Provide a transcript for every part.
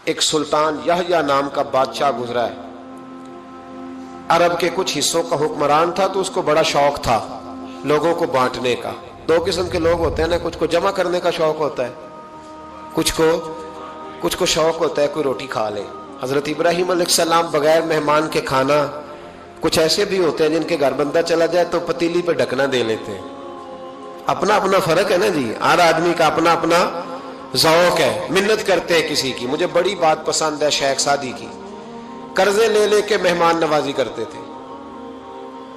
ایک سلطان یحییٰ نام کا بادشاہ گزرا ہے، عرب کے کچھ حصوں کا حکمران تھا، تو اس کو بڑا شوق تھا لوگوں کو بانٹنے کا۔ دو قسم کے لوگ ہوتے ہیں نا، کچھ کو جمع کرنے کا شوق ہوتا ہے، کچھ کو شوق ہوتا ہے کوئی روٹی کھا لے۔ حضرت ابراہیم علیہ السلام بغیر مہمان کے کھانا، کچھ ایسے بھی ہوتے ہیں جن کے گھر بندہ چلا جائے تو پتیلی پہ ڈھکنا دے لیتے ہیں۔ اپنا اپنا فرق ہے نا جی، ہر آدمی کا اپنا اپنا ذوق ہے، منت کرتے ہیں کسی کی۔ مجھے بڑی بات پسند ہے شیخ سعدی کی، قرضے لے لے کے مہمان نوازی کرتے تھے۔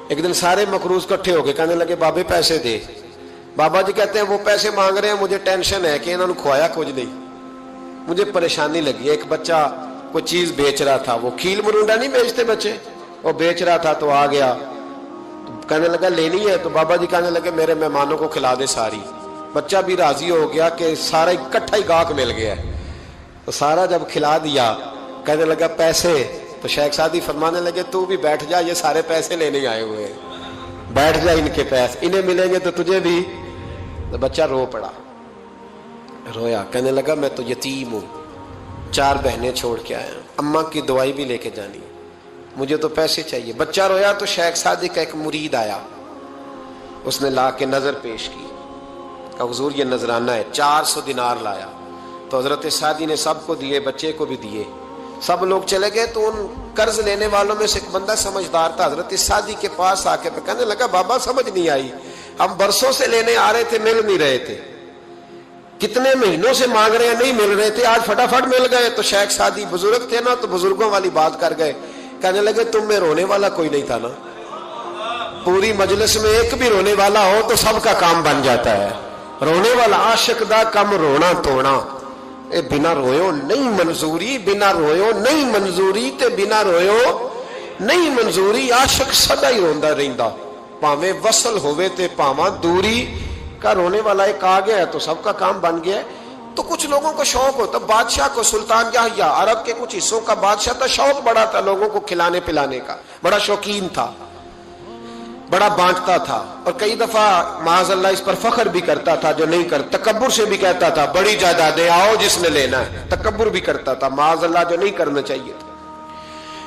ایک دن سارے مقروض کٹھے ہو کے کہنے لگے بابے پیسے دے۔ بابا جی کہتے ہیں وہ پیسے مانگ رہے ہیں، مجھے ٹینشن ہے کہ انہوں نے کھوایا کچھ نہیں، مجھے پریشانی لگی۔ ایک بچہ کوئی چیز بیچ رہا تھا، وہ کھیل مرونڈا نہیں بیچتے بچے، وہ بیچ رہا تھا تو آ گیا، کہنے لگا لینی ہے، تو بابا جی کہنے لگے میرے مہمانوں کو کھلا دے ساری۔ بچہ بھی راضی ہو گیا کہ سارا اکٹھا ہی گاہک مل گیا ہے، تو سارا جب کھلا دیا کہنے لگا پیسے، تو شیخ سعدی فرمانے لگے تو بھی بیٹھ جا، یہ سارے پیسے لینے آئے ہوئے ہیں، بیٹھ جا، ان کے پیسے انہیں ملیں گے تو تجھے بھی۔ تو بچہ رو پڑا، رویا، کہنے لگا میں تو یتیم ہوں، 4 بہنیں چھوڑ کے آیا، اماں کی دوائی بھی لے کے جانی، مجھے تو پیسے چاہیے۔ بچہ رویا تو شیخ سعدی کا ایک مرید آیا، اس نے لا کے نظر پیش کی کہ حضور یہ نذرانہ ہے، 400 دینار لایا۔ تو حضرت سعدی نے سب کو دیے، بچے کو بھی دیے، سب لوگ چلے گئے۔ تو ان قرض لینے والوں میں سے ایک بندہ سمجھدار تھا، حضرت سعدی کے پاس آ کے کہنے لگا بابا سمجھ نہیں آئی، ہم برسوں سے لینے آ رہے تھے، مل نہیں رہے تھے، کتنے مہینوں سے مانگ رہے ہیں نہیں مل رہے تھے، آج فٹافٹ مل گئے۔ تو شیخ سعدی بزرگ تھے نا، تو بزرگوں والی بات کر گئے، کہنے لگے تم میں رونے والا کوئی نہیں تھا نا، پوری مجلس میں ایک بھی رونے والا ہو تو سب کا کام بن جاتا ہے۔ رونے والا عاشق دا کم رونا توڑا، اے بنا رویو نہیں منظوری، بنا رویو نہیں منظوری، تے بنا رویو نہیں منظوری، عاشق سدا ہی روندا رہندا، پاویں وصل ہوئے تے پاواں دوری کا۔ رونے والا ایک آ گیا ہے تو سب کا کام بن گیا ہے۔ تو کچھ لوگوں کو شوق ہوتا، بادشاہ کو، سلطان یحییٰ عرب کے کچھ حصوں کا بادشاہ تھا، شوق بڑا تھا لوگوں کو کھلانے پلانے کا، بڑا شوقین تھا، بڑا بانٹتا تھا، اور کئی دفعہ معاذ اللہ اس پر فخر بھی کرتا تھا جو نہیں کرتا، تکبر سے بھی کہتا تھا بڑی جائیدادیں آؤ جس نے لینا ہے، تکبر بھی کرتا تھا معاذ اللہ جو نہیں کرنا چاہیے تھا۔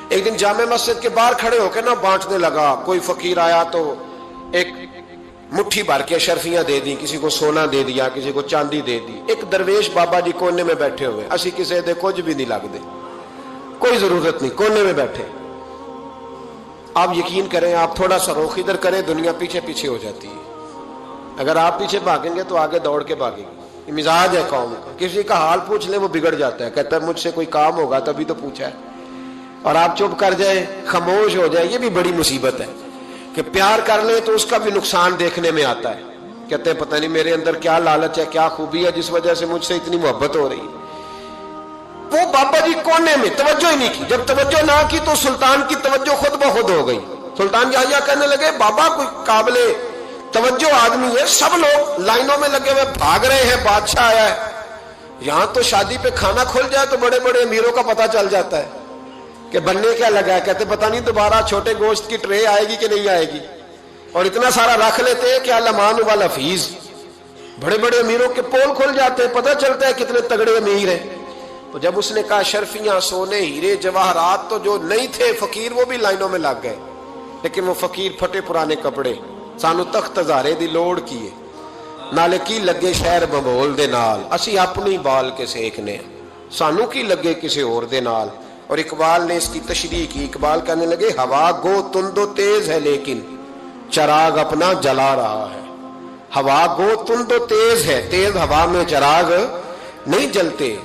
ایک دن جامع مسجد کے باہر کھڑے ہو کے نا بانٹنے لگا، کوئی فقیر آیا تو ایک مٹھی بھر کے اشرفیاں دے دی، کسی کو سونا دے دیا، کسی کو چاندی دے دی۔ ایک درویش بابا جی کونے میں بیٹھے ہوئے، اسی کسی دے کچھ بھی نہیں لگ دے، کوئی ضرورت نہیں، کونے میں بیٹھے۔ آپ یقین کریں، آپ تھوڑا سا رخ ادھر کریں، دنیا پیچھے پیچھے ہو جاتی ہے۔ اگر آپ پیچھے بھاگیں گے تو آگے دوڑ کے بھاگیں گے۔ یہ مزاج ہے قوم کا، کسی کا حال پوچھ لیں وہ بگڑ جاتا ہے، کہتا ہے مجھ سے کوئی کام ہوگا تبھی تو پوچھا ہے، اور آپ چپ کر جائیں، خاموش ہو جائیں، یہ بھی بڑی مصیبت ہے کہ پیار کر لیں تو اس کا بھی نقصان دیکھنے میں آتا ہے، کہتے ہیں پتہ نہیں میرے اندر کیا لالچ ہے، کیا خوبی ہے جس وجہ سے مجھ سے اتنی محبت ہو رہی ہے۔ وہ بابا جی کونے میں توجہ ہی نہیں کی، جب توجہ نہ کی تو سلطان کی توجہ خود بخود ہو گئی۔ سلطان یحییٰ کہنے لگے بابا کوئی قابل توجہ آدمی ہے، سب لوگ لائنوں میں لگے ہوئے بھاگ رہے ہیں، بادشاہ آیا ہے، یہاں تو شادی پہ کھانا کھل جائے تو بڑے بڑے امیروں کا پتہ چل جاتا ہے کہ بننے کیا لگا ہے، کہتے پتہ نہیں دوبارہ چھوٹے گوشت کی ٹرے آئے گی کہ نہیں آئے گی، اور اتنا سارا رکھ لیتے ہیں کہ المان والحفیظ، بڑے بڑے امیروں کے پول کھل جاتے ہیں، پتہ چلتا ہے کتنے تگڑے امیر ہیں۔ تو جب اس نے کہا شرفیاں، سونے، ہیرے، جواہرات، تو جو نہیں تھے فقیر وہ بھی لائنوں میں لگ گئے، لیکن وہ فقیر پھٹے پرانے کپڑے، سانو تخت ہزارے دی لوڑ کیے، نالے کی لگے شہر بمول دے نال، اسی اپنی بال کے سیکھنے، سانو کی لگے کسی اور دے نال۔ اور اقبال نے اس کی تشریح کی، اقبال کہنے لگے ہوا گو تند و تیز ہے لیکن چراغ اپنا جلا رہا ہے، ہوا گو تند و تیز ہے، تیز ہوا میں چراغ نہیں جلتے،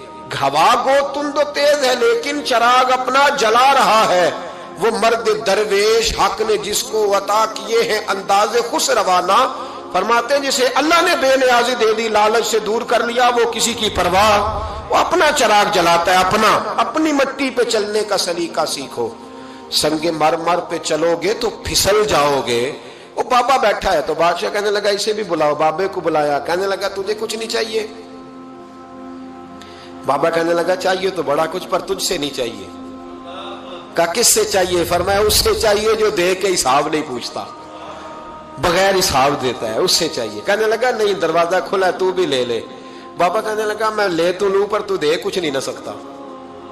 ہوا گو تند و تیز ہے لیکن چراغ اپنا جلا رہا ہے، وہ مرد درویش حق نے جس کو عطا کیے ہیں انداز خسروانہ، فرماتے ہیں جسے اللہ نے بے نیازی دے دی، لالچ سے دور کر لیا، وہ کسی کی پرواہ، وہ اپنا چراغ جلاتا ہے، اپنی مٹی پہ چلنے کا سلیقہ سیکھو، سنگ مرمر پہ چلو گے تو پھسل جاؤ گے۔ وہ بابا بیٹھا ہے تو بادشاہ کہنے لگا اسے بھی بلاؤ، بابے کو بلایا، کہنے لگا تجھے کچھ نہیں چاہیے؟ بابا کہنے لگا چاہیے تو بڑا کچھ، پر تجھ سے نہیں چاہیے۔ کہا کس سے چاہیے؟ فرمایا اس سے چاہیے جو دے کے حساب نہیں پوچھتا، بغیر حساب دیتا ہے، اس سے چاہیے۔ کہنے لگا نہیں، دروازہ کھلا ہے، تو بھی لے لے۔ بابا کہنے لگا میں لے تو لوں پر تو دے کچھ نہیں نہ سکتا،